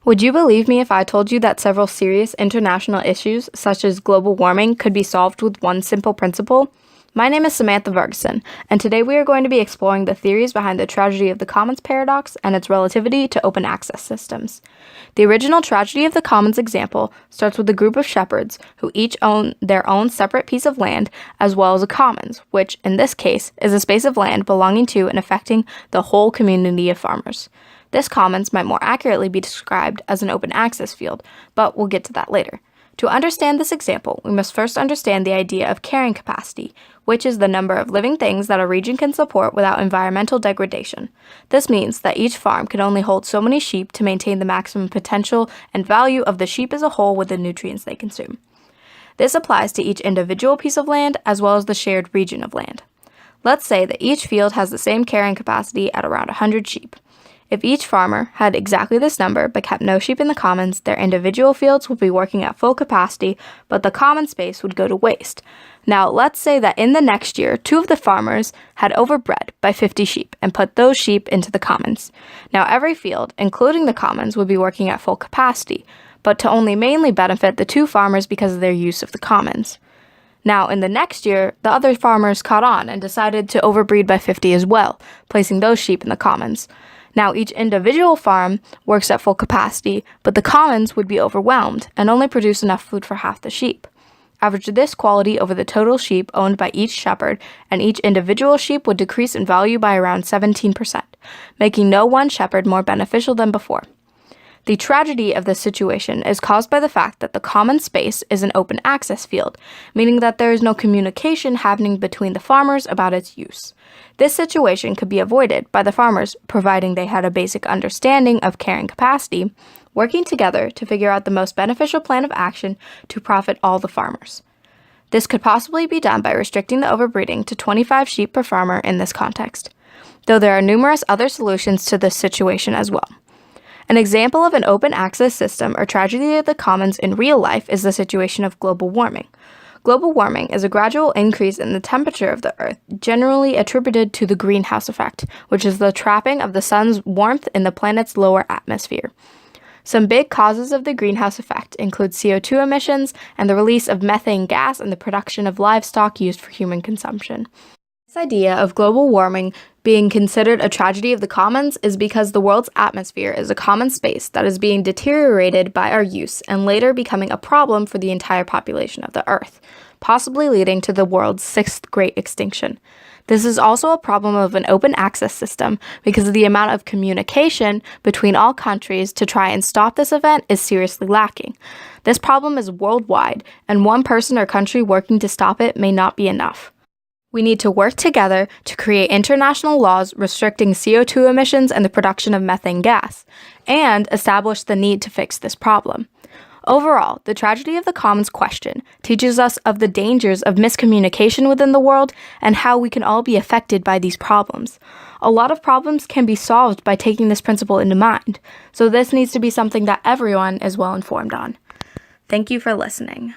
Would you believe me if I told you that several serious international issues, such as global warming, could be solved with one simple principle? My name is Samantha Ferguson, and today we are going to be exploring the theories behind the tragedy of the commons paradox and its relativity to open access systems. The original tragedy of the commons example starts with a group of shepherds who each own their own separate piece of land as well as a commons, which, in this case, is a space of land belonging to and affecting the whole community of farmers. This commons might more accurately be described as an open access field, but we'll get to that later. To understand this example, we must first understand the idea of carrying capacity, which is the number of living things that a region can support without environmental degradation. This means that each farm can only hold so many sheep to maintain the maximum potential and value of the sheep as a whole with the nutrients they consume. This applies to each individual piece of land as well as the shared region of land. Let's say that each field has the same carrying capacity at around 100 sheep. If each farmer had exactly this number but kept no sheep in the commons, their individual fields would be working at full capacity, but the common space would go to waste. Now, let's say that in the next year, 2 of the farmers had overbred by 50 sheep and put those sheep into the commons. Now, every field, including the commons, would be working at full capacity, but to only mainly benefit the 2 farmers because of their use of the commons. Now, in the next year, the other farmers caught on and decided to overbreed by 50 as well, placing those sheep in the commons. Now, each individual farm works at full capacity, but the commons would be overwhelmed and only produce enough food for half the sheep. Average this quality over the total sheep owned by each shepherd, and each individual sheep would decrease in value by around 17%, making no one shepherd more beneficial than before. The tragedy of this situation is caused by the fact that the common space is an open access field, meaning that there is no communication happening between the farmers about its use. This situation could be avoided by the farmers, providing they had a basic understanding of carrying capacity, working together to figure out the most beneficial plan of action to profit all the farmers. This could possibly be done by restricting the overbreeding to 25 sheep per farmer in this context, though there are numerous other solutions to this situation as well. An example of an open access system or tragedy of the commons in real life is the situation of global warming. Global warming is a gradual increase in the temperature of the Earth, generally attributed to the greenhouse effect, which is the trapping of the sun's warmth in the planet's lower atmosphere. Some big causes of the greenhouse effect include CO2 emissions and the release of methane gas and the production of livestock used for human consumption. This idea of global warming being considered a tragedy of the commons is because the world's atmosphere is a common space that is being deteriorated by our use and later becoming a problem for the entire population of the Earth, possibly leading to the world's 6th great extinction. This is also a problem of an open access system because the amount of communication between all countries to try and stop this event is seriously lacking. This problem is worldwide, and one person or country working to stop it may not be enough. We need to work together to create international laws restricting CO2 emissions and the production of methane gas, and establish the need to fix this problem. Overall, the tragedy of the commons question teaches us of the dangers of miscommunication within the world and how we can all be affected by these problems. A lot of problems can be solved by taking this principle into mind, so this needs to be something that everyone is well informed on. Thank you for listening.